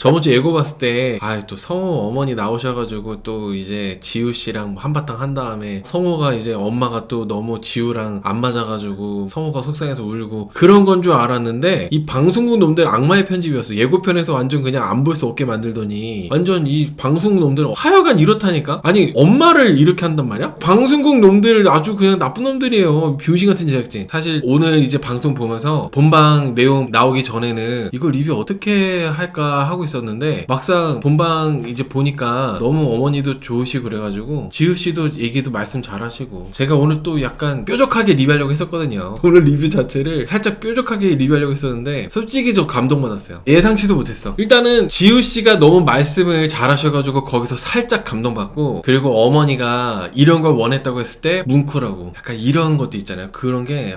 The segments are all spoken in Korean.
저번 주 예고 봤을 때 또 성우 어머니 나오셔가지고 또 이제 지우 씨랑 한바탕 한 다음에 성우가 이제 엄마가 또 너무 지우랑 안 맞아가지고 성우가 속상해서 울고 그런 건 줄 알았는데 이 방송국 놈들 악마의 편집이었어. 예고편에서 완전 그냥 안 볼 수 없게 만들더니 완전 이 방송국 놈들은 하여간 이렇다니까? 아니 엄마를 이렇게 한단 말이야? 방송국 놈들 아주 그냥 나쁜 놈들이에요. 병신 같은 제작진. 사실 오늘 이제 방송 보면서 본방 내용 나오기 전에는 이걸 리뷰 어떻게 할까 하고 있었는데 막상 본방 이제 보니까 너무 어머니도 좋으시고 그래가지고 지우씨도 얘기도 말씀 잘하시고 제가 오늘 또 약간 뾰족하게 리뷰하려고 했었거든요. 오늘 리뷰 자체를 살짝 뾰족하게 리뷰하려고 했었는데 솔직히 저 감동받았어요. 예상치도 못했어. 일단은 지우씨가 너무 말씀을 잘하셔가지고 거기서 살짝 감동받고, 그리고 어머니가 이런 걸 원했다고 했을 때 뭉클하고 약간 이런 것도 있잖아요. 그런 게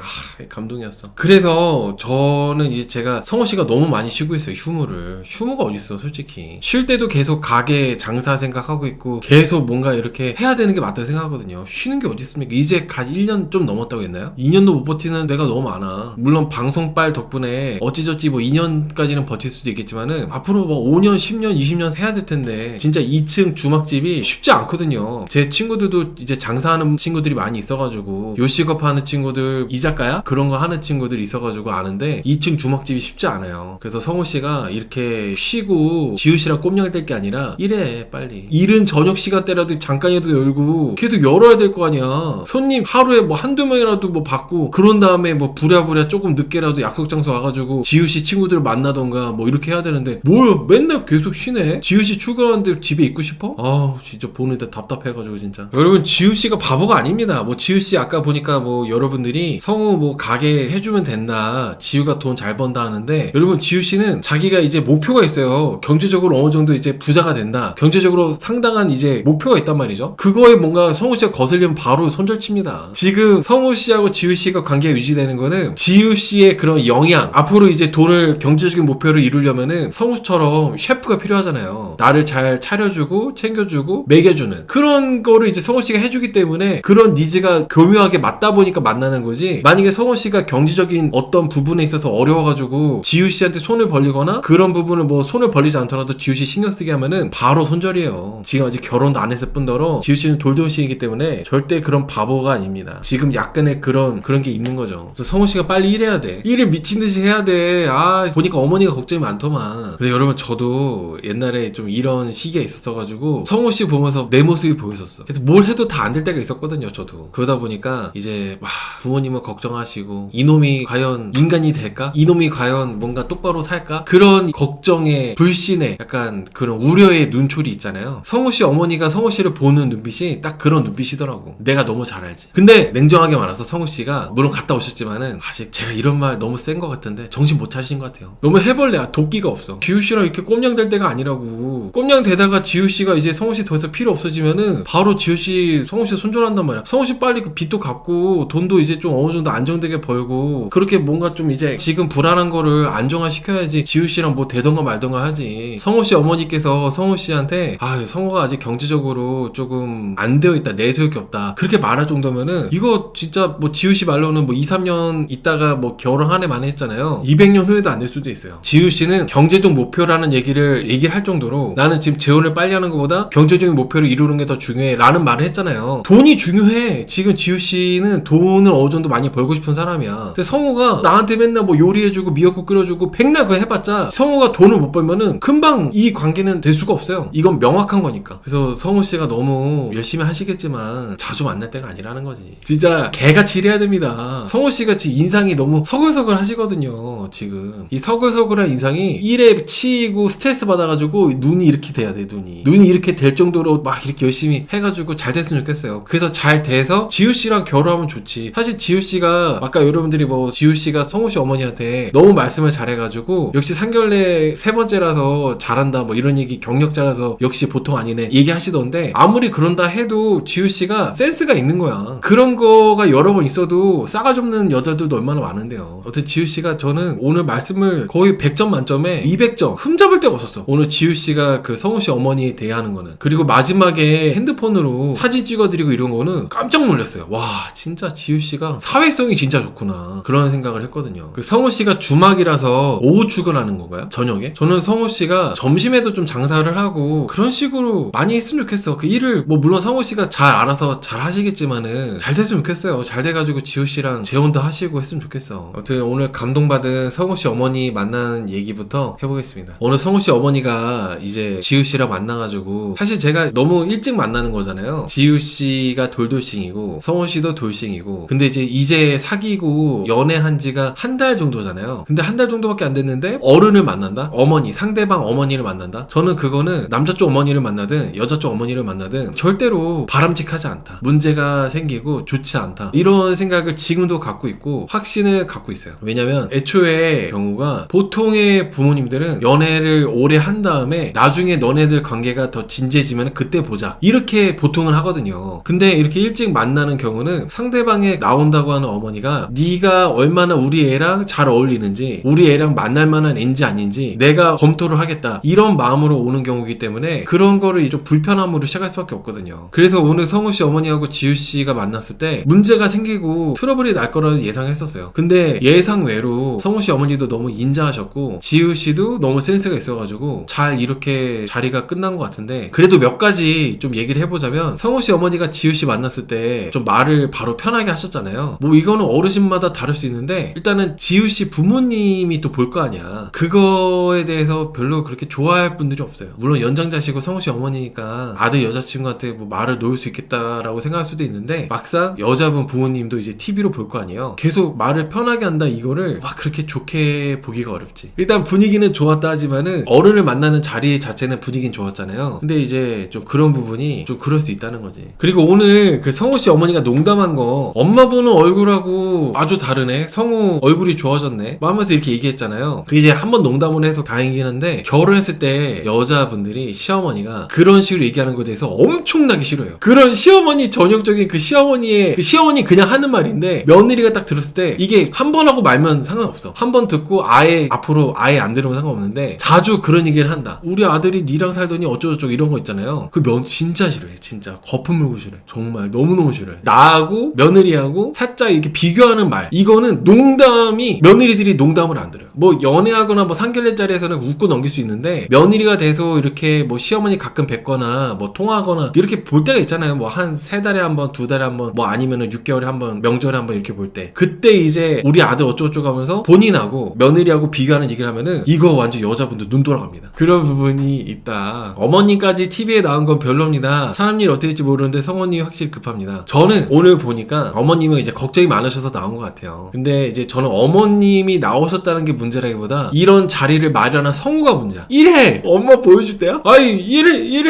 감동이었어. 그래서 저는 이제 제가 성우씨가 너무 많이 쉬고 있어요. 휴무가 어딨어 솔직히. 쉴 때도 계속 가게 장사 생각하고 있고 계속 뭔가 이렇게 해야 되는 게 맞다고 생각하거든요. 쉬는 게 어딨습니까? 이제 1년 좀 넘었다고 했나요? 2년도 못 버티는 데가 너무 많아. 물론 방송빨 덕분에 어찌저찌 뭐 2년까지는 버틸 수도 있겠지만은 앞으로 뭐 5년 10년 20년 해야 될 텐데 진짜 2층 주막집이 쉽지 않거든요. 제 친구들도 이제 장사하는 친구들이 많이 있어가지고 요식업 하는 친구들, 이자카야? 그런 거 하는 친구들이 있어가지고 아는데 2층 주막집이 쉽지 않아요. 그래서 성우씨가 이렇게 쉬고 지우씨랑 꼼냥을 뗄 게 아니라 일해 빨리. 일은 저녁 시간대라도 잠깐이라도 열고 계속 열어야 될 거 아니야. 손님 하루에 뭐 한두 명이라도 뭐 받고 그런 다음에 뭐 부랴부랴 조금 늦게라도 약속 장소 와가지고 지우씨 친구들 만나던가 뭐 이렇게 해야 되는데 뭘 맨날 계속 쉬네? 지우씨 출근하는데 집에 있고 싶어? 진짜 보는데 답답해가지고 진짜. 여러분 지우씨가 바보가 아닙니다. 뭐 지우씨 아까 보니까 뭐 여러분들이 성우 뭐 가게 해주면 된다, 지우가 돈 잘 번다 하는데, 여러분 지우씨는 자기가 이제 목표가 있어요. 경제적으로 어느 정도 이제 부자가 된다, 경제적으로 상당한 이제 목표가 있단 말이죠. 그거에 뭔가 성우씨가 거슬리면 바로 손절칩니다. 지금 성우씨하고 지우씨가 관계가 유지되는 거는 지우씨의 그런 영향, 앞으로 이제 돈을, 경제적인 목표를 이루려면은 성우처럼 셰프가 필요하잖아요. 나를 잘 차려주고 챙겨주고 먹여주는 그런 거를 이제 성우씨가 해주기 때문에 그런 니즈가 교묘하게 맞다 보니까 만나는 거지. 만약에 성우씨가 경제적인 어떤 부분에 있어서 어려워가지고 지우씨한테 손을 벌리거나 그런 부분을 뭐 손을 벌리지 않더라도 지우씨 신경 쓰게 하면은 바로 손절이에요. 지금 아직 결혼도 안 했을 뿐더러 지우씨는 돌돌씨이기 때문에 절대 그런 바보가 아닙니다. 지금 약간의 그런 게 있는 거죠. 그래서 성우씨가 빨리 일해야 돼. 일을 미친듯이 해야 돼. 보니까 어머니가 걱정이 많더만. 근데 여러분 저도 옛날에 좀 이런 시기가 있었어가지고 성우씨 보면서 내 모습이 보였었어. 그래서 뭘 해도 다 안 될 때가 있었거든요. 저도. 그러다 보니까 이제 부모님은 걱정하시고 이놈이 과연 인간이 될까? 이놈이 과연 뭔가 똑바로 살까? 그런 걱정에 불신에 약간 그런 우려의 눈초리 있잖아요. 성우씨 어머니가 성우씨를 보는 눈빛이 딱 그런 눈빛이더라고. 내가 너무 잘 알지. 근데 냉정하게 말해서 성우씨가 물론 갔다 오셨지만은 아직 제가 이런 말 너무 센 것 같은데 정신 못 차리신 것 같아요. 너무 해벌레야. 도끼가 없어. 지우씨랑 이렇게 꼼냥 될 때가 아니라고. 꼼냥 되다가 지우씨가 이제 성우씨 더 이상 필요 없어지면은 바로 지우씨 성우씨 손절한단 말이야. 성우씨 빨리 그 빚도 갚고 돈도 이제 좀 어느 정도 안정되게 벌고 그렇게 뭔가 좀 이제 지금 불안한 거를 안정화시켜야지 지우씨랑 뭐 되던가 말던가 하지. 성우씨 어머니께서 성우씨한테 성우가 아직 경제적으로 조금 안 되어 있다, 내세울 게 없다 그렇게 말할 정도면은 이거 진짜 뭐 지우씨 말로는 뭐 2, 3년 있다가 뭐 결혼 한 해 만에 했잖아요. 200년 후에도 안 될 수도 있어요. 지우씨는 경제적 목표라는 얘기할 정도로 나는 지금 재혼을 빨리 하는 것보다 경제적인 목표를 이루는 게 더 중요해 라는 말을 했잖아요. 돈이 중요해. 지금 지우씨는 돈을 어느 정도 많이 벌고 싶은 사람이야. 근데 성우가 나한테 맨날 뭐 요리해주고 미역국 끓여주고 백날 그거 해봤자 성우가 돈을 못 벌면은 금방 이 관계는 될 수가 없어요. 이건 명확한 거니까. 그래서 성우씨가 너무 열심히 하시겠지만 자주 만날 때가 아니라는 거지. 진짜 개같이 일해야 됩니다. 성우씨가 지금 인상이 너무 서글서글 하시거든요. 지금 이 서글서글한 인상이 일에 치이고 스트레스 받아가지고 눈이 이렇게 돼야 돼. 눈이 이렇게 될 정도로 막 이렇게 열심히 해가지고 잘 됐으면 좋겠어요. 그래서 잘 돼서 지우씨랑 결혼하면 좋지. 사실 지우씨가 아까 여러분들이 뭐 지우씨가 성우씨 어머니한테 너무 말씀을 잘해가지고 역시 상견례 3번째라서 잘한다 뭐 이런 얘기, 경력자라서 역시 보통 아니네 얘기하시던데, 아무리 그런다 해도 지우씨가 센스가 있는 거야. 그런 거가 여러 번 있어도 싸가지 없는 여자들도 얼마나 많은데요. 어쨌든 지우씨가, 저는 오늘 말씀을 거의 100점 만점에 200점 흠잡을 데가 없었어. 오늘 지우씨가 그 성우씨 어머니에 대하는 거는. 그리고 마지막에 핸드폰으로 사진 찍어드리고 이런 거는 깜짝 놀랐어요. 와 진짜 지우씨가 사회성이 진짜 좋구나 그런 생각을 했거든요. 그 성우씨가 주막이라서 오후 출근하는 건가요? 저녁에? 저는 성우 성우 씨가 점심에도 좀 장사를 하고 그런 식으로 많이 했으면 좋겠어. 그 일을 뭐 물론 성우 씨가 잘 알아서 잘 하시겠지만은 잘 됐으면 좋겠어요. 잘 돼가지고 지우 씨랑 재혼도 하시고 했으면 좋겠어. 아무튼 오늘 감동받은 성우 씨 어머니 만난 얘기부터 해보겠습니다. 오늘 성우 씨 어머니가 이제 지우 씨랑 만나가지고 사실 제가 너무 일찍 만나는 거잖아요. 지우 씨가 돌돌싱이고 성우 씨도 돌싱이고 근데 이제 사귀고 연애한 지가 한 달 정도잖아요. 근데 한 달 정도밖에 안 됐는데 어른을 만난다? 어머니, 상대방 어머니를 만난다? 저는 그거는 남자 쪽 어머니를 만나든 여자 쪽 어머니를 만나든 절대로 바람직하지 않다. 문제가 생기고 좋지 않다. 이런 생각을 지금도 갖고 있고 확신을 갖고 있어요. 왜냐면 애초에 경우가 보통의 부모님들은 연애를 오래 한 다음에 나중에 너네들 관계가 더 진지해지면 그때 보자. 이렇게 보통은 하거든요. 근데 이렇게 일찍 만나는 경우는 상대방에 나온다고 하는 어머니가 네가 얼마나 우리 애랑 잘 어울리는지 우리 애랑 만날 만한 애인지 아닌지 내가 검토를 하겠다. 이런 마음으로 오는 경우이기 때문에 그런 거를 좀 불편함으로 시작할 수밖에 없거든요. 그래서 오늘 성우 씨 어머니하고 지우 씨가 만났을 때 문제가 생기고 트러블이 날 거라는 예상했었어요. 근데 예상 외로 성우 씨 어머니도 너무 인자하셨고 지우 씨도 너무 센스가 있어가지고 잘 이렇게 자리가 끝난 것 같은데 그래도 몇 가지 좀 얘기를 해보자면 성우 씨 어머니가 지우 씨 만났을 때 좀 말을 바로 편하게 하셨잖아요. 뭐 이거는 어르신마다 다를 수 있는데 일단은 지우 씨 부모님이 또 볼 거 아니야. 그거에 대해서 별로 그렇게 좋아할 분들이 없어요. 물론 연장자시고 성우 씨 어머니니까 아들 여자친구한테 뭐 말을 놓을 수 있겠다라고 생각할 수도 있는데 막상 여자분 부모님도 이제 TV로 볼 거 아니에요. 계속 말을 편하게 한다 이거를 막 그렇게 좋게 보기가 어렵지. 일단 분위기는 좋았다 하지만은 어른을 만나는 자리 자체는 분위기는 좋았잖아요. 근데 이제 좀 그런 부분이 좀 그럴 수 있다는 거지. 그리고 오늘 그 성우 씨 어머니가 농담한 거 엄마 보는 얼굴하고 아주 다르네. 성우 얼굴이 좋아졌네. 뭐 하면서 이렇게 얘기했잖아요. 그 이제 한번 농담을 해서 다행이긴 한데 결혼했을 때 여자분들이 시어머니가 그런 식으로 얘기하는 거에 대해서 엄청나게 싫어요. 그런 시어머니 전형적인 그 시어머니의 그 시어머니 그냥 하는 말인데 며느리가 딱 들었을 때 이게 한 번 하고 말면 상관없어. 한 번 듣고 아예 앞으로 아예 안 들으면 상관없는데 자주 그런 얘기를 한다. 우리 아들이 니랑 살더니 어쩌고저쩌고 이런 거 있잖아요. 그 진짜 싫어해. 진짜 거품 물고 싫어해. 정말 너무너무 싫어해. 나하고 며느리하고 살짝 이렇게 비교하는 말 이거는 농담이 며느리들이 농담을 안 들어요. 뭐 연애하거나 뭐 상견례 자리에서는 웃고 넘길 수 있는데 며느리가 돼서 이렇게 뭐 시어머니 가끔 뵙거나 뭐 통화하거나 이렇게 볼 때가 있잖아요. 뭐 한 3달에 한 번, 2달에 한 번, 뭐 아니면은 6개월에 한 번, 명절에 한 번 이렇게 볼 때 그때 이제 우리 아들 어쩌고저쩌고 하면서 본인하고 며느리하고 비교하는 얘기를 하면은 이거 완전 여자분들 눈 돌아갑니다. 그런 부분이 있다. 어머니까지 TV에 나온 건 별로입니다. 사람 일 어떻게 될지 모르는데 성원님이 확실히 급합니다. 저는 오늘 보니까 어머님은 이제 걱정이 많으셔서 나온 것 같아요. 근데 이제 저는 어머님이 나오셨다는 게 문제라기보다 이런 자리를 마련한 성우가 문제야. 일해! 엄마 보여줄 때야? 아이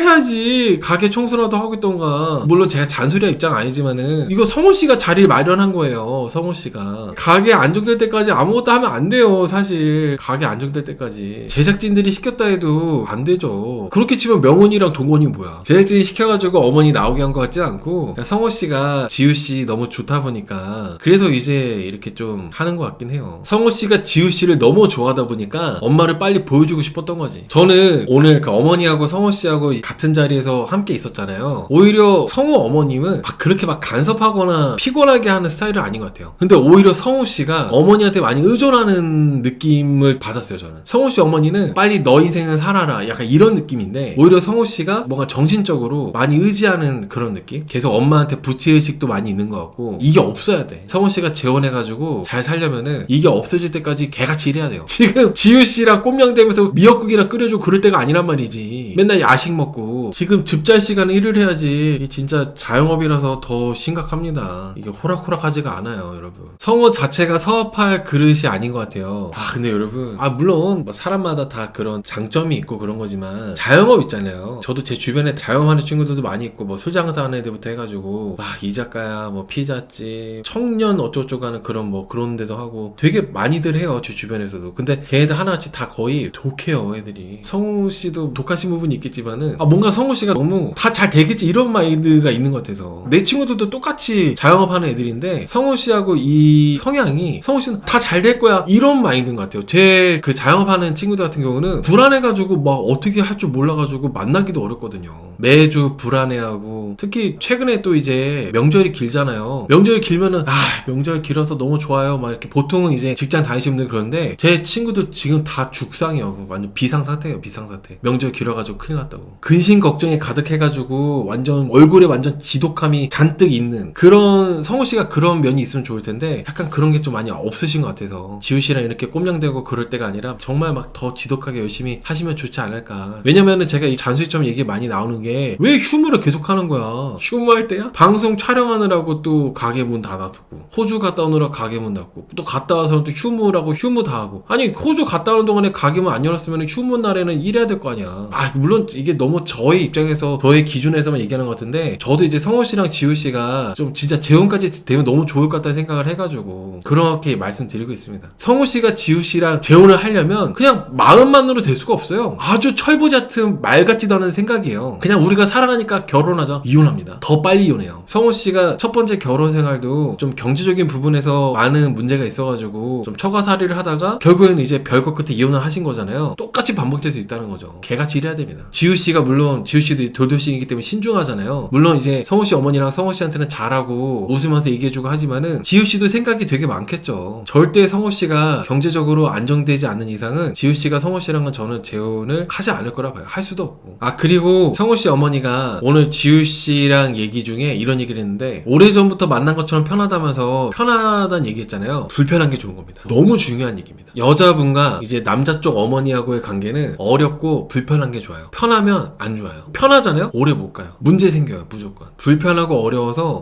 일해야지. 가게 청소라도 하고 있던가. 물론 제가 잔소리할 입장 아니지만은 이거 성우씨가 자리를 마련한 거예요. 성우씨가 가게 안정될 때까지 아무것도 하면 안 돼요. 사실 가게 안정될 때까지 제작진들이 시켰다 해도 안 되죠. 그렇게 치면 명훈이랑 동원이 뭐야. 제작진이 시켜가지고 어머니 나오게 한 것 같지 않고 성우씨가 지우씨 너무 좋다 보니까 그래서 이제 이렇게 좀 하는 것 같긴 해요. 성우씨가 지우씨를 너무 좋아하다 보니까 엄마를 빨리 보여주고 싶었던 거지. 저는 오늘 그 어머니하고 성우씨하고 같은 자리에서 함께 있었잖아요. 오히려 성우 어머님은 막 그렇게 막 간섭하거나 피곤하게 하는 스타일은 아닌 것 같아요. 근데 오히려 성우씨가 어머니한테 많이 의존하는 느낌을 받았어요. 저는 성우씨 어머니는 빨리 너 인생은 살아라 약간 이런 느낌인데 오히려 성우씨가 뭔가 정신적으로 많이 의지하는 그런 느낌? 계속 엄마한테 부채의식도 많이 있는 것 같고 이게 없어야 돼. 성우씨가 재혼해가지고 잘 살려면은 이게 없어질 때까지 개같이 일해야 돼요. 지금 지우씨랑 꼼냥대면서 미역국이나 끓여주고 그럴 때가 아니란 말이지. 맨날 야식 먹고 지금 즙잘 시간에 일을 해야지. 이게 진짜 자영업이라서 더 심각합니다. 이게 호락호락하지가 않아요, 여러분. 성우 자체가 사업할 그릇이 아닌 것 같아요. 근데 여러분 물론 뭐 사람마다 다 그런 장점이 있고 그런 거지만 자영업 있잖아요. 저도 제 주변에 자영업하는 친구들도 많이 있고 뭐 술 장사하는 애들부터 해가지고 막 이자카야 뭐 피자집 청년 어쩌고저쩌고 하는 그런 뭐 그런 데도 하고 되게 많이들 해요. 제 주변에서도. 근데 걔네들 하나같이 다 거의 독해요, 애들이. 성우씨도 독하신 부분이 있겠지만은 뭔가 성우씨가 너무 다 잘 되겠지 이런 마인드가 있는 것 같아서 내 친구들도 똑같이 자영업하는 애들인데 성우씨하고 이 성향이 성우씨는 다 잘 될 거야 이런 마인드인 것 같아요. 제 그 자영업하는 친구들 같은 경우는 불안해가지고 막 어떻게 할 줄 몰라가지고 만나기도 어렵거든요. 매주 불안해하고 특히 최근에 또 이제 명절이 길잖아요. 명절이 길면은 명절 길어서 너무 좋아요 막 이렇게 보통은 이제 직장 다니시는 분들 그런데 제 친구들 지금 다 죽상이에요. 걱정이라고. 완전 비상사태예요, 비상사태. 명절 길어가지고 큰일 났다고. 근심 걱정이 가득해가지고 완전 얼굴에 완전 지독함이 잔뜩 있는 그런 성우씨가 그런 면이 있으면 좋을 텐데 약간 그런 게 좀 많이 없으신 것 같아서 지우씨랑 이렇게 꼼냥대고 그럴 때가 아니라 정말 막 더 지독하게 열심히 하시면 좋지 않을까. 왜냐면은 제가 이 잔소리점 얘기 많이 나오는 게 왜 휴무를 계속 하는 거야. 휴무할 때야? 방송 촬영하느라고 또 가게 문 닫아두고 호주 갔다 오느라 가게 문 닫고 또 갔다 와서 또 휴무라고 휴무 다 하고. 아니 호주 갔다 오는 동안에 가게 문 안 열었으면 휴무 날에는 일해야 될 거 아니야. 물론 이게 너무 저의 입장에서 저의 기준에서만 얘기하는 것 같은데 저도 이제 성우씨랑 지우씨가 좀 진짜 재혼까지 되면 너무 좋을 것 같다는 생각을 해가지고 그렇게 말씀드리고 있습니다. 성우씨가 지우씨랑 재혼을 하려면 그냥 마음만으로 될 수가 없어요. 아주 철부같은 말 같지도 않은 생각이에요. 그냥 우리가 사랑하니까 결혼하자. 이혼합니다. 더 빨리 이혼해요. 성우씨가 첫 번째 결혼 생활도 좀 경제적인 부분에서 많은 문제가 있어가지고 좀 처가살이를 하다가 결국에는 이제 별것 끝에 이혼을 하신 거잖아요. 똑같이 반복될 수 있다는 거죠. 개같이 일해야 됩니다. 지우씨가 물론 지우씨도 돌돌씨이기 때문에 신중하잖아요. 물론 이제 성우씨 어머니랑 성우씨한테는 잘하고 웃으면서 얘기해주고 하지만은 지우씨도 생각이 되게 많겠죠. 절대 성우씨가 경제적으로 안정되지 않는 이상은 지우씨가 성우씨랑은 저는 재혼을 하지 않을 거라 봐요. 할 수도 없고. 그리고 성우씨 어머니가 오늘 지우씨랑 얘기 중에 이런 얘기를 했는데 오래전부터 만난 것처럼 편하다면서 편하다는 얘기 했잖아요. 불편한 게 좋은 겁니다. 너무 중요한 얘기입니다. 여자분과 이제 남자 쪽 어머니하고의 관계는 어렵고 불편한 게 좋아요. 편하면 안 좋아요. 편하잖아요? 오래 못 가요. 문제 생겨요. 무조건. 불편하고 어려워서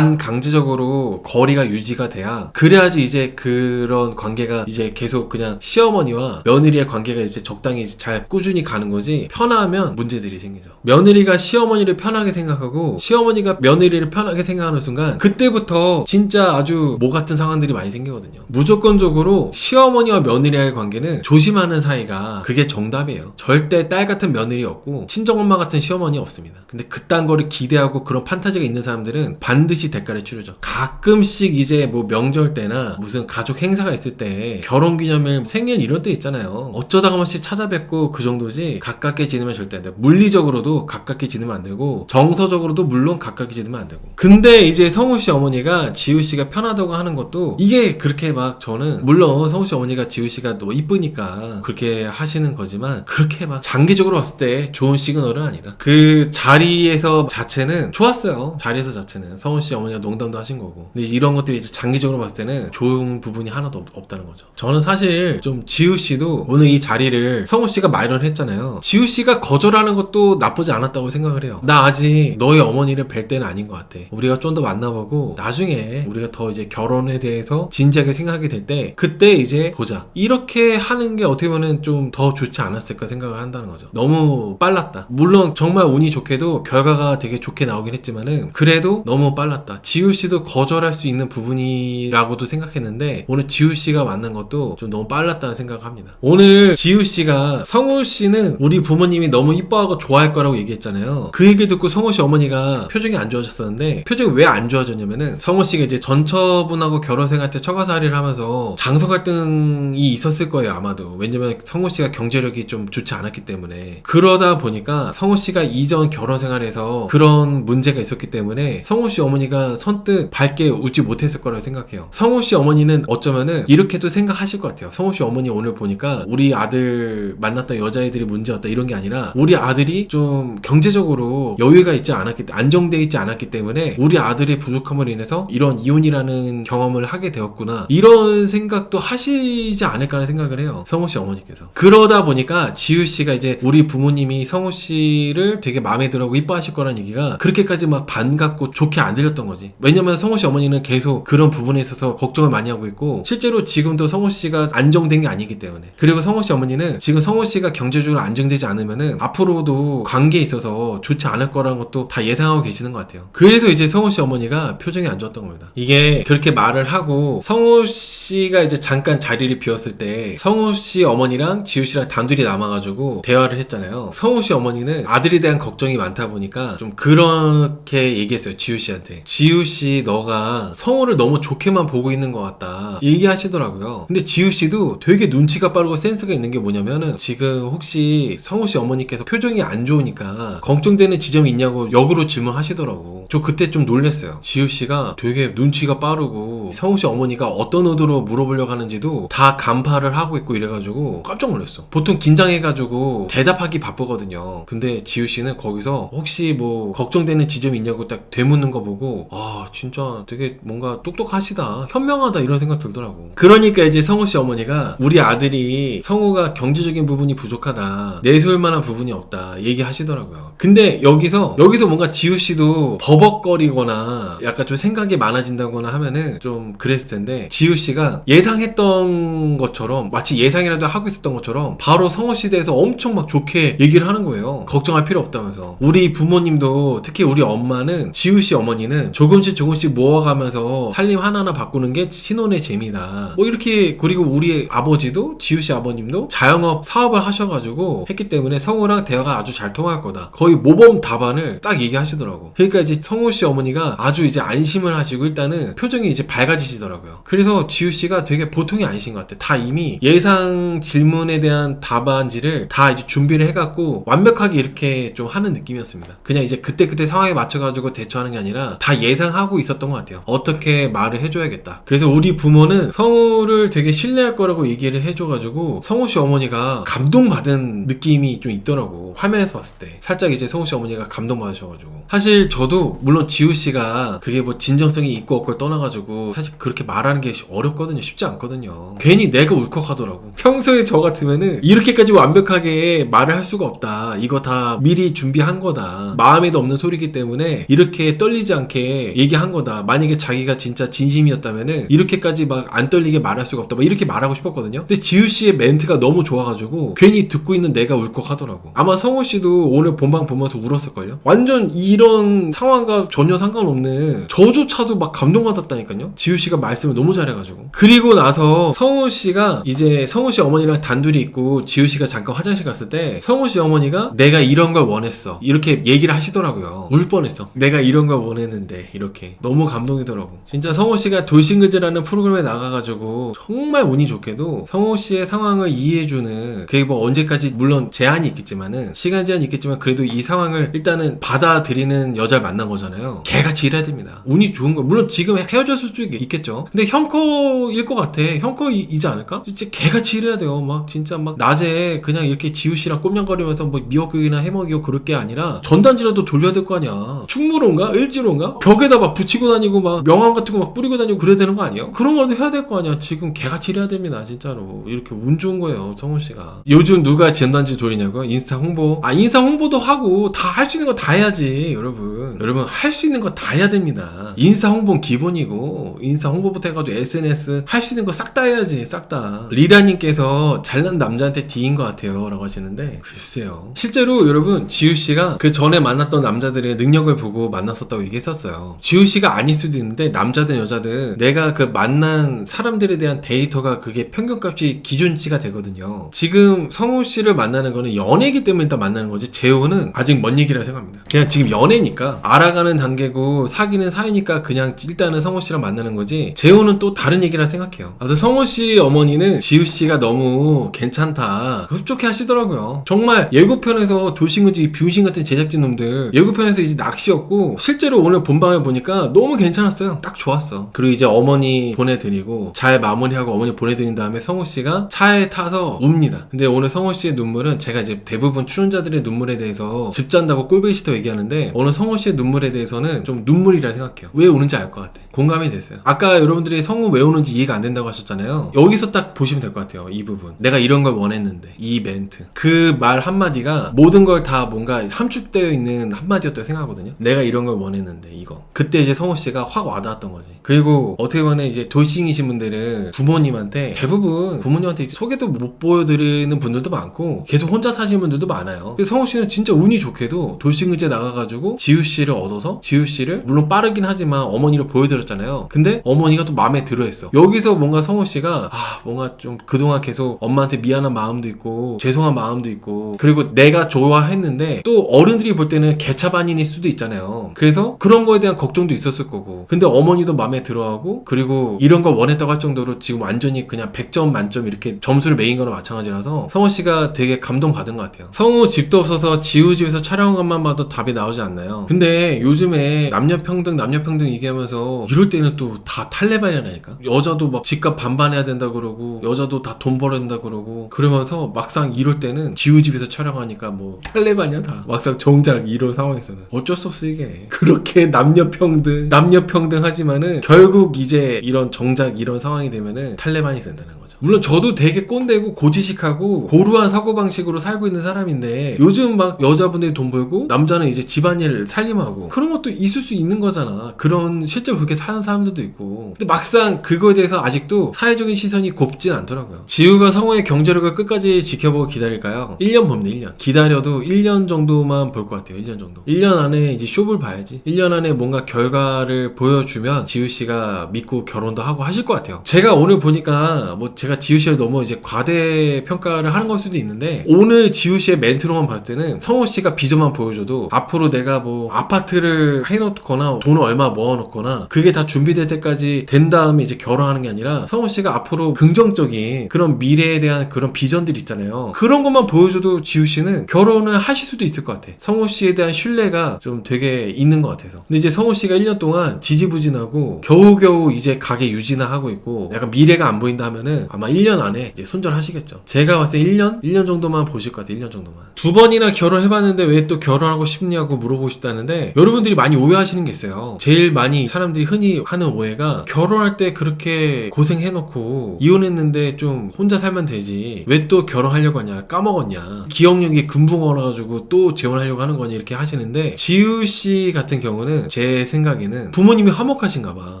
반강제적으로 거리가 유지가 돼야 그래야지 이제 그런 관계가 이제 계속 그냥 시어머니와 며느리의 관계가 이제 적당히 잘 꾸준히 가는 거지. 편하면 문제들이 생기죠. 며느리가 시어머니를 편하게 생각하고 시어머니가 며느리를 편하게 생각하는 순간 그때부터 진짜 아주 모 같은 상황들이 많이 생기거든요. 무조건적으로 시어머니와 며느리와의 관계는 조심하는 사이가 그게 정답이에요. 절대 딸 같은 며느리 없고 친정엄마 같은 시어머니 없습니다. 근데 그딴 거를 기대하고 그런 판타지가 있는 사람들은 반드시 대가를 치르죠. 가끔씩 이제 뭐 명절 때나 무슨 가족 행사가 있을 때 결혼기념일 생일 이런 때 있잖아요. 어쩌다가 한 번씩 찾아뵙고 그 정도지 가깝게 지내면 절대 안 돼요. 물리적으로도 가깝게 지내면 안 되고 정서적으로도 물론 가깝게 지내면 안 되고. 근데 이제 성우씨 어머니가 지우씨가 편하다고 하는 것도 이게 그렇게 막 저는 물론 성우씨 어머니가 지우씨가 너 이쁘니까 그렇게 하시는 거지만 그렇게 막 장기적으로 봤을 때 좋은 시그널은 아니다. 그 자리에서 자체는 좋았어요. 자리에서 자체는 성우씨 어머니가 농담도 하신 거고. 근데 이런 것들이 이제 장기적으로 봤을 때는 좋은 부분이 하나도 없다는 거죠. 저는 사실 좀 지우씨도 오늘 이 자리를 성우씨가 마련했잖아요. 지우씨가 거절하는 것도 나쁘지 않았다고 생각을 해요. 나 아직 너의 어머니를 뵐 때는 아닌 것 같아. 우리가 좀 더 만나보고 나중에 우리가 더 이제 결혼에 대해서 진지하게 생각하게 될 때 그때 이제 보자. 이렇게 하는 게 어떻게 보면 좀 더 좋지 않았을까 생각을 한다는 거죠. 너무 빨랐다. 물론 정말 운이 좋게도 결과가 되게 좋게 나오긴 했지만은 그래도 너무 빨랐다. 지우씨도 거절할 수 있는 부분이라고도 생각했는데 오늘 지우씨가 만난 것도 좀 너무 빨랐다는 생각을 합니다. 오늘 지우씨가 성우씨는 우리 부모님이 너무 이뻐하고 좋아할 거라고 얘기했잖아요. 그 얘기 듣고 성우씨 어머니가 표정이 안 좋아졌었는데 표정이 왜 안 좋아졌냐면은 성우씨가 이제 전처분하고 결혼생활 때 처가살이를 하면서 장서 갈등이 있었을 거예요. 아마도. 왜냐면 성우씨가 경제력이 좀 좋지 않았기 때문에. 그러다 보니까 성우씨가 이전 결혼생활에서 그런 문제가 있었기 때문에 성우씨 어머니가 선뜻 밝게 웃지 못했을 거라고 생각해요. 성우씨 어머니는 어쩌면은 이렇게도 생각하실 것 같아요. 성우씨 어머니 오늘 보니까 우리 아들 만났던 여자애들이 문제였다 이런 게 아니라 우리 아들이 좀 경제적으로 여유가 있지 않았기 때문에 안정되어 있지 않았기 때문에 우리 아들의 부족함으로 인해서 이런 이혼이라는 경험을 하게 되었구나 이런 생각도 하시지 않을까 하는 생각을 해요. 성우씨 어머니께서. 그러다 보니까 지우씨가 이제 우리 부모님이 성우씨를 되게 마음에 들어하고 이뻐하실 거라는 얘기가 그렇게까지 막 반갑고 좋게 안 들렸던 거지. 왜냐면 성우씨 어머니는 계속 그런 부분에 있어서 걱정을 많이 하고 있고 실제로 지금도 성우씨가 안정된 게 아니기 때문에. 그리고 성우씨 어머니는 지금 성우씨가 경제적으로 안정되지 않으면은 앞으로도 관계에 있어서 좋지 않을 거라는 것도 다 예상하고 계시는 것 같아요. 그래서 이제 성우씨 어머니가 표정이 안 좋았던 겁니다. 이게 그렇게 말을 하고 성우씨가 이제 잠깐 자리를 비웠을 때 성우씨 어머니랑 지우씨랑 단둘이 남아가지고 대화를 했잖아요. 성우씨 어머니는 아들에 대한 걱정이 많다 보니까 좀 그렇게 얘기했어요. 지우씨한테. 지우씨 너가 성우를 너무 좋게만 보고 있는 것 같다 얘기하시더라고요. 근데 지우씨도 되게 눈치가 빠르고 센스가 있는 게 뭐냐면은 지금 혹시 성우씨 어머니께서 표정이 안 좋으니까 걱정되는 지점이 있냐고 역으로 질문하시더라고. 저 그때 좀 놀랬어요. 지우씨가 되게 눈치가 빠르고 성우씨 어머니가 어떤 의도로 물어보려고 하는지도 다 간파를 하고 있고 이래가지고 깜짝 놀랐어. 보통 긴장해가지고 대답하기 바쁘거든요. 근데 지우씨는 거기서 혹시 뭐 걱정되는 지점이 있냐고 딱 되묻는 거 보고 아 진짜 되게 뭔가 똑똑하시다, 현명하다 이런 생각 들더라고. 그러니까 이제 성우씨 어머니가 우리 아들이 성우가 경제적인 부분이 부족하다, 내세울 만한 부분이 없다 얘기하시더라고요. 근데 여기서 뭔가 지우씨도 버벅거리거나 약간 좀 생각이 많아진다거나 하면은 좀 그랬을 텐데, 지우씨가 예상했던 것처럼 마치 예상이라도 하고 있었던 것처럼 바로 성우씨에 대해서 엄청 막 좋게 얘기를 하는 거예요. 걱정할 필요 없다면서. 우리 부모님도 특히 우리 엄마는, 지우씨 어머니는 조금씩 모아가면서 살림 하나하나 바꾸는 게 신혼의 재미다 뭐 이렇게. 그리고 우리 아버지도, 지우씨 아버님도 자영업 사업을 하셔가지고 했기 때문에 성우랑 대화가 아주 잘 통할 거다, 거의 모범 답안을 딱 얘기하시더라고. 그러니까 이제 성우씨 어머니가 아주 이제 안심을 하시고 일단은 표정이 이제 밝아지시더라고요. 그래서 지우씨가 되게 보통이 아니신 것 같아. 다 이미 예상 질문에 대한 답안지를 다 이제 준비를 해갖고 완벽하게 이렇게 좀 하는 느낌이었습니다. 그냥 이제 그때 상황에 맞춰가지고 대처하는 게 아니라 다 예상하고 있었던 것 같아요. 어떻게 말을 해줘야겠다. 그래서 우리 부모는 성우를 되게 신뢰할 거라고 얘기를 해줘가지고 성우씨 어머니가 감동받은 느낌이 좀 있더라고. 화면에서 봤을 때 살짝 이제 성우씨 어머니가 감동받으셔가지고. 사실 저도 물론 지우씨가 그게 뭐 진정성이 있고 없고를 떠나가지고 사실 그렇게 말하는 게 어렵거든요. 쉽지 않거든요. 괜히 내가 울컥하더라고. 평소에 저 같으면은 이렇게까지 완벽하게 말을 할 수가 없다, 이거 다 미리 준비한 거다, 마음에도 없는 소리이기 때문에 이렇게 떨리지 않게 얘기한 거다, 만약에 자기가 진짜 진심이었다면은 이렇게까지 막 안 떨리게 말할 수가 없다, 막 이렇게 말하고 싶었거든요. 근데 지우씨의 멘트가 너무 좋아가지고 괜히 듣고 있는 내가 울컥하더라고. 아마 성우씨도 오늘 본방 보면서 울었을걸요. 완전 이런 상황과 전혀 상관없는 저조차도 막 감동받았다니까요. 지우씨가 말씀을 너무 잘해가지고. 그리고 나서 성우씨가 이제 성우씨 어머니랑 단둘이 있고 지우씨가 잠깐 화장실 갔을 때 성우씨 어머니가 내가 이런 걸 원했어 이렇게 얘기를 하시더라고요. 울 뻔했어. 내가 이런 걸 원했는데. 이렇게 너무 감동이더라고. 진짜 성우씨가 돌싱글즈라는 프로그램에 나가가지고 정말 운이 좋게도 성우씨의 상황을 이해해주는, 그게 뭐 언제까지 물론 제한이 있겠지만은, 시간 제한이 있겠지만 그래도 이 상황을 일단은 받아들이는 여자를 만난 거잖아요. 개같이 일해야 됩니다. 운이 좋은 거. 물론 지금 헤어졌을 수도 있겠죠. 근데 형커일 것 같아. 형커이지 않을까? 진짜 개같이 일해야 돼요. 막 진짜 막 낮에 그냥 이렇게 지우씨랑 꼼냥거리면서 뭐 미역국이나 해먹이고 그럴 게 아니라 전단지라도 돌려야 될 거 아니야. 충무로인가? 을지로인가? 벽에다 막 붙이고 다니고 막 명함 같은 거 막 뿌리고 다니고 그래야 되는 거 아니에요? 그런 거라도 해야 될 거 아니야. 지금 개같이 일해야 됩니다. 진짜로. 이렇게 운 좋은 거예요, 성우씨가. 요즘 누가 전단지 돌리냐고요? 인스타 홍보. 인스타 홍보도 하고 다 할 수 있는 거 다 해야지. 여러분 할 수 있는 거 다 해야 됩니다. 인스타 홍보는 기본이고, 인스타 홍보부터 해가지고 SNS 할 수 있는 거 싹 다 해야지. 싹 다. 리라님께서 잘난 남자한테 D인 것 같아요 라고 하시는데, 글쎄요. 실제로 여러분, 지우씨가 그 전에 만났던 남자들의 능력을 보고 만났었다고 얘기했었어요. 지우씨가 아닐 수도 있는데 남자든 여자든 내가 그 만난 사람들에 대한 데이터가 그게 평균값이 기준치가 되거든요. 지금 성우씨를 만나는 거는 연애이기 때문에 일단 만나는 거지, 재혼은 아직 먼 얘기라 생각합니다. 그냥 지금 연애니까, 알아가는 단계고 사귀는 사이니까 그냥 일단은 성우씨랑 만나는 거지, 재혼은 또 다른 얘기라 생각해요. 아무튼 성우씨 어머니는 지우씨가 너무 괜찮다 흡족해 하시더라고요. 정말 예고편에서 돌싱글즈 병신 같은 제작진 놈들 예고편에서 이제 낚시였고, 실제로 오늘 본방을 보니까 너무 괜찮았어요. 딱 좋았어. 그리고 이제 어머니 보내드리고 잘 마무리하고 어머니 보내드린 다음에 성우씨가 차에 타서 웁니다. 근데 오늘 성우씨의 눈물은, 제가 이제 대부분 출연자들의 눈물에 대해서 집 잔다고 꼴배기시터 얘기하는데 오늘 성우씨의 눈물에 대해서는 좀 눈물이라 생각해요. 왜 우는지 알 것 같아. 공감이 됐어요. 아까 여러분들이 성우 왜 우는지 이해가 안 된다고 하셨잖아요. 여기서 딱 보시면 될 것 같아요. 이 부분. 내가 이런 걸 원했는데, 이 멘트, 그 말 한마디가 모든 걸 다 뭔가 함축되어 있는 한마디였다고 생각하거든요. 내가 이런 걸 원했는데, 이거. 그때 이제 성우씨가 확 와닿았던 거지. 그리고 어떻게 보면 이제 돌싱이신 분들은 부모님한테, 대부분 부모님한테 소개도 못 보여드리는 분들도 많고 계속 혼자 사시는 분들도 많아요. 그래서 성우씨는 진짜 운이 좋게도 돌싱글즈에 나가가지고 지우씨를 얻어서, 지우씨를 물론 빠르긴 하지만 어머니를 보여드렸잖아요. 근데 어머니가 또 마음에 들어했어. 여기서 뭔가 성우씨가 뭔가 좀 그동안 계속 엄마한테 미안한 마음도 있고 죄송한 마음도 있고, 그리고 내가 좋아했는데 또 어른들이 볼 때는 개차반인일 수도 있잖아요. 그래서 그런 거에 대한 걱정도 있었을 거고, 근데 어머니도 마음에 들어하고, 그리고 이런 걸 원했다고 할 정도로 지금 완전히 그냥 100점 만점 이렇게 점수를 매긴 거나 마찬가지라서 성우씨가 되게 감동받은 것 같아요. 성우 집도 없어서 지우 집에서 촬영한 것만 봐도 답이 나오지 않나요? 근데 이게 요즘에 남녀평등 얘기하면서 이럴 때는 또 다 탈레반이라니까. 여자도 막 집값 반반해야 된다 그러고 여자도 다 돈 벌어야 된다 그러고 그러면서 막상 이럴 때는 지우집에서 촬영하니까 뭐 탈레반이야 다. 막상 정작 이런 상황에서는 어쩔 수 없어. 이게 그렇게 남녀평등 하지만은 결국 이제 이런 정작 이런 상황이 되면은 탈레반이 된다는 거죠. 물론 저도 되게 꼰대고 고지식하고 고루한 사고방식으로 살고 있는 사람인데 요즘 막 여자분들이 돈 벌고 남자는 이제 집안일 살림하고 그런 것도 있을 수 있는 거잖아. 그런 실제로 그렇게 사는 사람들도 있고. 근데 막상 그거에 대해서 아직도 사회적인 시선이 곱진 않더라고요. 지우가 성우의 경제력을 끝까지 지켜보고 기다릴까요? 1년 봅니다. 1년. 기다려도 1년 정도만 볼 것 같아요. 1년 정도. 1년 안에 이제 쇼를 봐야지. 1년 안에 뭔가 결과를 보여주면 지우씨가 믿고 결혼도 하고 하실 것 같아요. 제가 오늘 보니까 뭐 제가 지우씨를 너무 이제 과대평가를 하는 걸 수도 있는데 오늘 지우씨의 멘트로만 봤을 때는 성우씨가 비전만 보여줘도 앞으로 내가 뭐 아파트를 해놓거나 돈을 얼마 모아놓거나 그게 다 준비될 때까지 된 다음에 이제 결혼하는 게 아니라 성우씨가 앞으로 긍정적인 그런 미래에 대한 그런 비전들 있잖아요. 그런 것만 보여줘도 지우씨는 결혼을 하실 수도 있을 것 같아. 성우씨에 대한 신뢰가 좀 되게 있는 것 같아서. 근데 이제 성우씨가 1년 동안 지지부진하고 겨우겨우 이제 가게 유지나 하고 있고 약간 미래가 안 보인다 하면은 아마 1년 안에 이제 손절하시겠죠. 제가 봤을 때 1년 정도만 보실 것 같아요. 1년 정도만. 2번이나 결혼해봤는데 왜 또 결혼하고 싶냐고 물어보고 싶다는데 여러분들이 많이 오해하시는 게 있어요. 제일 많이 사람들이 흔히 하는 오해가 결혼할 때 그렇게 고생해놓고 이혼했는데 좀 혼자 살면 되지 왜 또 결혼하려고 하냐 까먹었냐 기억력이 금붕 얼어가지고 또 재혼하려고 하는 거냐 이렇게 하시는데 지우씨 같은 경우는 제 생각에는 부모님이 화목하신가 봐.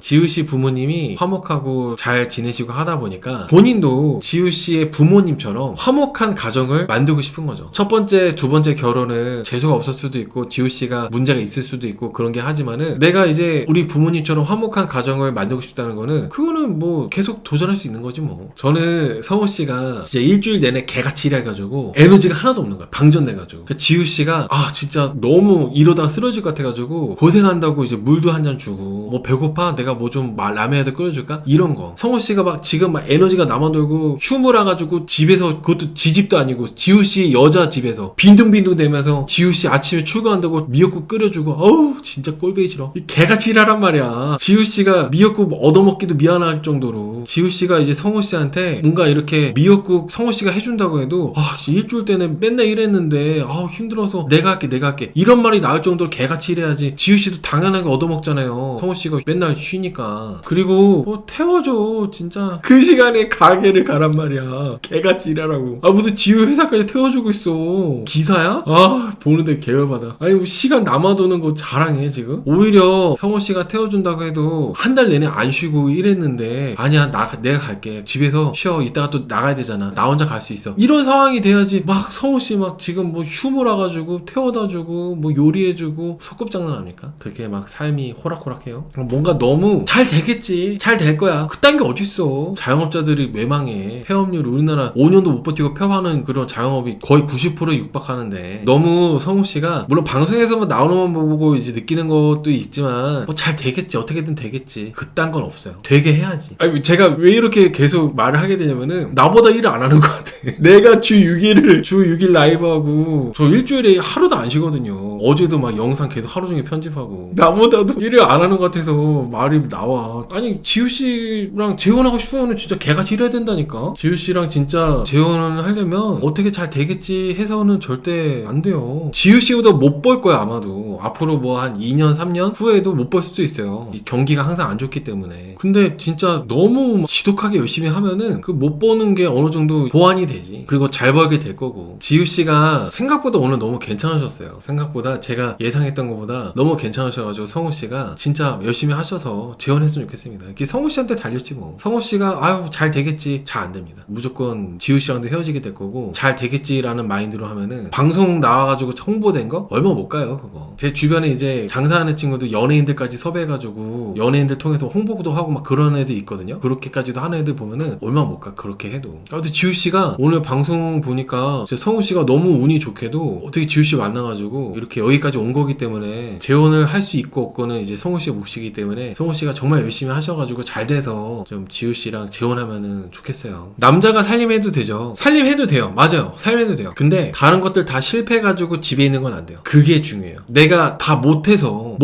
지우씨 부모님이 화목하고 잘 지내시고 하다 보니까 본인도 지우씨의 부모님처럼 화목한 가정을 만들고 싶은 거죠. 첫 번째, 두 번째 결혼은 재수가 없을 수도 있고 지우씨가 문제가 있을 수도 있고 그런 게 하지만은 내가 이제 우리 부모님처럼 화목한 가정을 만들고 싶다는 거는 그거는 뭐 계속 도전할 수 있는 거지 뭐. 저는 성우씨가 진짜 일주일 내내 개같이 일해가지고 에너지가 하나도 없는 거야. 방전돼가지고. 그러니까 지우씨가 아 진짜 너무 이러다가 쓰러질 것 같아가지고 고생한다고 이제 물도 한 잔 주고 뭐 배고파? 내가 뭐 좀 라면이라도 끓여줄까? 이런 거. 성우씨가 막 지금 막 에너지가 남아돌고 휴무라 가지고 집에서 그것도 지집도 아니고 지우씨 여자 집에서 빈둥빈둥 대면서 지우씨 아침에 출근한다고 미역국 끓여주고 어우 진짜 꼴보기 싫어. 개같이 일하란 말이야. 지우씨가 미역국 얻어먹기도 미안할 정도로 지우씨가 이제 성우씨한테 뭔가 이렇게 미역국 성우씨가 해준다고 해도 아 일주일 때는 맨날 일했는데 아 힘들어서 내가 할게 이런 말이 나올 정도로 개같이 일해야지. 지우씨도 당연하게 얻어먹잖아요. 성우씨가 맨날 쉬니까. 그리고 뭐 태워줘 진짜. 그 시간에 가게를 가란 말이야. 개같이 일하라고. 아 무슨 지우 회사까지 태워주고 있어. 기사야? 아 보는데 계열받아. 아니 뭐 시간 남아도는 거 자랑해 지금? 오히려 성우씨가 태워준다고 해도 한 달 내내 안 쉬고 일했는데 아니야 내가 갈게. 집에서 쉬어. 이따가 또 나가야 되잖아. 나 혼자 갈 수 있어. 이런 상황이 돼야지. 막 성우씨 막 지금 뭐 휴무라 가지고 태워다주고 뭐 요리해주고 소꿉장난합니까? 그렇게 막 삶이 호락호락해요? 뭔가 너무 잘 되겠지. 잘 될 거야. 그딴 게 어딨어. 자영업자들이 왜 망해. 폐업률 우리나라 5년도 못 버티고 폐업하는 그런 자영업이 거의 90%에 육박하는데 너무 성우씨가 물론 방송에서만 나오는 것만 보고 이제 느끼는 것도 있지만 뭐 잘 되겠지. 어떻게든 되겠지. 그딴 건 없어요. 되게 해야지. 아니 제가 왜 이렇게 계속 말을 하게 되냐면은 나보다 일을 안 하는 것 같아. 내가 주 6일 라이브하고 저 일주일에 하루도 안 쉬거든요. 어제도 막 영상 계속 하루 종일 편집하고 나보다도 일을 안 하는 것 같아서 말이 나와. 아니 지우씨랑 재혼하고 싶으면 진짜 개같이 일해야 된다니까. 지우씨랑 진짜 재혼을 하려면 어떻게 잘 되겠지 해서는 절대 안 돼요. 지우씨보다 못 벌 거야 아마도. 앞으로 뭐 한 2년 3년 후에도 못 벌 수도 있어요. 이 경기가 항상 안 좋기 때문에. 근데 진짜 너무 지독하게 열심히 하면은 그 못 버는 게 어느 정도 보완이 되지. 그리고 잘 벌게 될 거고. 지우씨가 생각보다 오늘 너무 괜찮으셨어요. 생각보다 제가 예상했던 것보다 너무 괜찮으셔가지고 성우씨가 진짜 열심히 하셔서 재혼했으면 좋겠습니다. 이게 성우씨한테 달렸지 뭐. 성우씨가 아유 잘 되겠지. 잘 안 됩니다. 무조건 지우씨랑도 헤어지게 될 거고 잘 되겠지라는 마인드로 하면은 방송 나와가지고 홍보된 거 얼마 못 가요 그거. 제 주변에 이제 장사하는 친구도 연예인들까지 섭외해가지고 연예인들 통해서 홍보도 하고 막 그런 애들 있거든요. 그렇게까지도 하는 애들 보면은 얼마 못 가 그렇게 해도. 근데 지우씨가 오늘 방송 보니까 성우씨가 너무 운이 좋게도 어떻게 지우씨 만나가지고 이렇게 여기까지 온 거기 때문에 재혼을 할 수 있고 없고는 이제 성우씨의 몫이기 때문에 성우씨가 정말 열심히 하셔가지고 잘 돼서 좀 지우씨랑 재혼하면은 됐으면 좋겠어요. 남자가 살림해도 되죠. 살림해도 돼요. 맞아요. 살림해도 돼요. 근데 다른 것들 다 실패해가지고 집에 있는 건 안 돼요. 그게 중요해요. 내가 다 못해서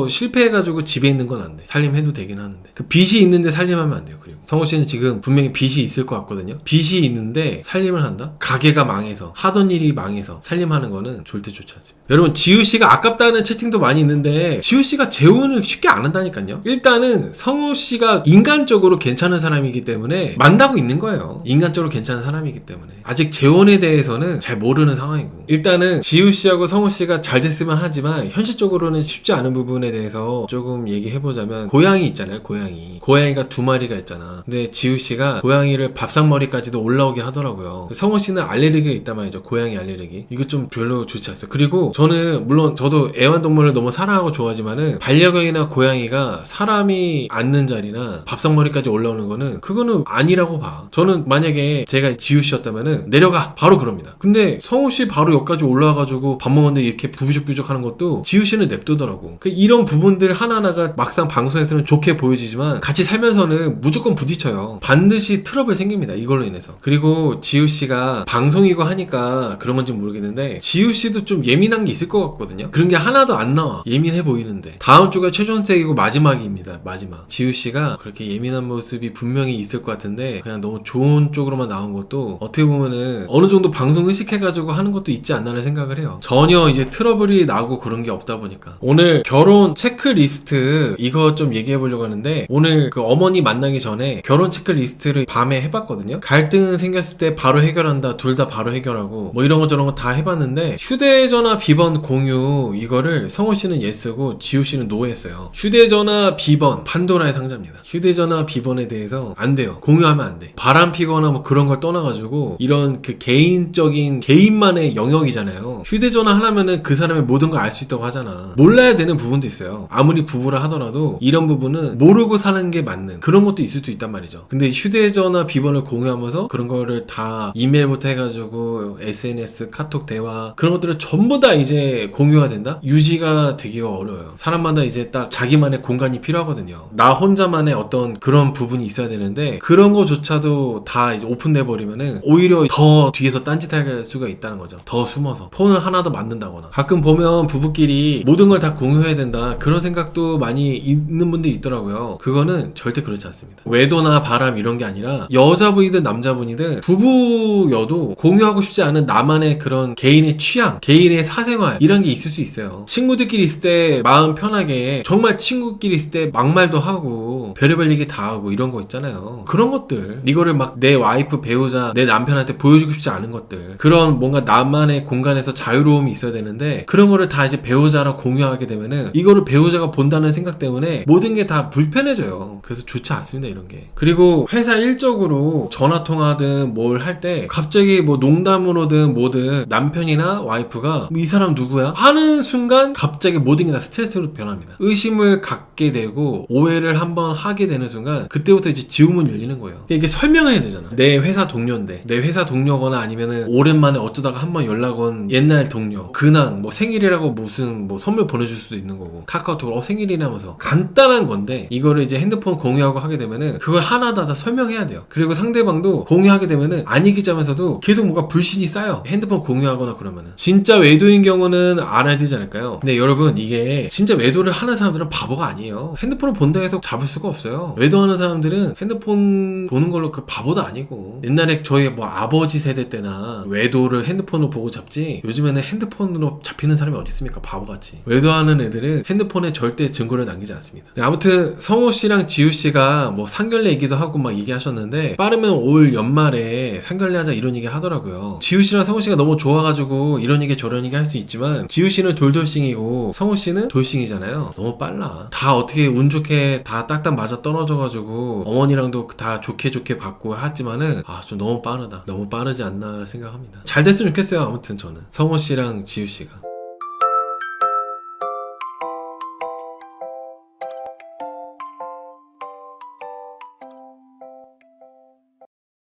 실패해가지고 집에 있는 건 안 돼. 살림해도 되긴 하는데 그 빚이 있는데 살림하면 안 돼요. 그리고 성호 씨는 지금 분명히 빚이 있을 것 같거든요. 빚이 있는데 살림을 한다? 가게가 망해서 하던 일이 망해서 살림하는 거는 절대 좋지 않습니다. 여러분 지우 씨가 아깝다는 채팅도 많이 있는데 지우 씨가 재혼을 쉽게 안 한다니까요. 일단은 성호 씨가 인간적으로 괜찮은 사람이기 때문에 만나고 있는 거예요. 인간적으로 괜찮은 사람이기 때문에 아직 재혼에 대해서는 잘 모르는 상황이고 일단은 지우 씨하고 성호 씨가 잘 됐으면 하지만 현실적으로는 쉽지 않은 부분에 대해서 조금 얘기해보자면 고양이 있잖아요. 고양이가 2마리가 있잖아. 근데 지우 씨가 고양이를 밥상머리까지도 올라오게 하더라고요. 성호 씨는 알레르기가 있단 말이죠. 고양이 알레르기. 이거 좀 별로 좋지 않았어요. 그리고 저는 물론 저도 애완동물을 너무 사랑하고 좋아하지만은 반려견이나 고양이가 사람이 앉는 자리나 밥상머리까지 올라오는 거는 그거는 아니라고 봐. 저는 만약에 제가 지우 씨였다면은 내려가 바로 그럽니다. 근데 성호 씨 바로 여기까지 올라와가지고 밥 먹는데 이렇게 부죽부죽 하는 것도 지우 씨는 냅두더라고. 이런 부분들 하나하나가 막상 방송에서는 좋게 보여지지만 같이 살면서는 무조건 부딪혀요. 반드시 트러블 생깁니다. 이걸로 인해서. 그리고 지우 씨가 방송이고 하니까 그런 건지 모르겠는데 지우 씨도 좀 예민한 게 있을 것 같거든요. 그런 게 하나도 안 나와. 예민해 보이는데 다음 주가 최종색이고 마지막입니다. 마지막. 지우 씨가 그렇게 예민한 모습이 분명히 있을 것 같은데 그냥 너무 좋은 쪽으로만 나온 것도 어떻게 보면은 어느 정도 방송 의식해가지고 하는 것도 있지 않나를 생각을 해요. 전혀 이제 트러블이 나고 그런 게 없다 보니까. 오늘 결혼 체크리스트 이거 좀 얘기해 보려고 하는데 오늘 그 어머니 만나기 전에 결혼 체크리스트를 밤에 해봤거든요. 갈등 생겼을 때 바로 해결한다. 둘 다 바로 해결하고 뭐 이런 거 저런 거 다 해봤는데 휴대전화 비번 공유 이거를 성호 씨는 예스고 지우 씨는 노했어요. 휴대전화 비번 판도라의 상자입니다. 휴대전화 비번에 대해서 안 돼요. 공유하면 안 돼. 바람 피거나 뭐 그런 걸 떠나가지고 이런 그 개인적인 개인만의 영역이잖아요. 휴대전화 하나면은 그 사람의 모든 걸 알 수 있다고 하잖아. 몰라야 되는 부분도 있어요. 아무리 부부라 하더라도 이런 부분은 모르고 사는 게 맞는 그런 것도 있을 수 있단 말이죠. 근데 휴대전화 비번을 공유하면서 그런 거를 다 이메일부터 해가지고 SNS, 카톡 대화 그런 것들을 전부 다 이제 공유가 된다? 유지가 되기가 어려워요. 사람마다 이제 딱 자기만의 공간이 필요하거든요. 나 혼자만의 어떤 그런 부분이 있어야 되는데 그런 거조차도 다 이제 오픈돼 버리면은 오히려 더 뒤에서 딴짓할 수가 있다는 거죠. 더 숨어서 폰을 하나 더 만든다거나. 가끔 보면 부부끼리 모든 걸 다 공유해야 된다 그런 생각도 많이 있는 분들이 있더라고요. 그거는 절대 그렇지 않습니다. 외도나 바람 이런 게 아니라 여자분이든 남자분이든 부부여도 공유하고 싶지 않은 나만의 그런 개인의 취향, 개인의 사생활 이런 게 있을 수 있어요. 친구들끼리 있을 때 마음 편하게 정말 친구끼리 있을 때 막말도 하고 별의별 얘기 다 하고 이런 거 있잖아요. 그런 것들 이거를 막 내 와이프, 배우자, 내 남편한테 보여주고 싶지 않은 것들 그런 뭔가 나만의 공간에서 자유로움이 있어야 되는데 그런 거를 다 이제 배우자랑 공유하게 되면은 이거를 배우자가 본다는 생각 때문에 모든 게 다 불편해져요. 그래서 좋지 않습니다. 이런 게. 그리고 회사 일적으로 전화통화든 뭘 할 때 갑자기 뭐 농담으로든 뭐든 남편이나 와이프가 이 사람 누구야? 하는 순간 갑자기 모든 게 다 스트레스로 변합니다. 의심을 갖게 되고 오해를 한번 하게 되는 순간 그때부터 이제 지우문 열리는 거예요. 이게 설명해야 되잖아. 내 회사 동료인데 내 회사 동료거나 아니면은 오랜만에 어쩌다가 한번 연락 온 옛날 동료 근황 뭐 생일이라고 무슨 뭐 선물 보내줄 수도 있는 거고 카카오톡으로 생일이라면서 간단한 건데 이거를 이제 핸드폰 공유하고 하게 되면은 그걸 하나다 다 설명해야 돼요. 그리고 상대방도 공유하게 되면은 안 이기자면서도 계속 뭔가 불신이 쌓여. 핸드폰 공유하거나 그러면은 진짜 외도인 경우는 알아야 되지 않을까요? 근데 여러분 이게 진짜 외도를 하는 사람들은 바보가 아니에요. 핸드폰을 본다 해서 잡을 수가 없어요. 외도하는 사람들은 핸드폰 보는 걸로 그 바보도 아니고 옛날에 저희 뭐 아버지 세대 때나 외도를 핸드폰으로 보고 잡지 요즘에는 핸드폰으로 잡히는 사람이 어디 있습니까? 바보같이. 외도하는 애들은 핸드폰에 절대 증거를 남기지 않습니다. 네, 아무튼 성호 씨랑 지우 씨가 뭐 상견례 얘기도 하고 막 얘기하셨는데 빠르면 올 연말에 상견례 하자 이런 얘기 하더라고요. 지우 씨랑 성호 씨가 너무 좋아가지고 이런 얘기 저런 얘기 할 수 있지만 지우 씨는 돌돌싱이고 성호 씨는 돌싱이잖아요. 너무 빨라. 다 어떻게 운 좋게 다 딱딱 맞아 떨어져가지고 어머니랑도 다 좋게 받고 했지만은 좀 너무 빠르다. 너무 빠르지 않나 생각합니다. 잘 됐으면 좋겠어요. 아무튼 저는 성호 씨랑 지우 씨가.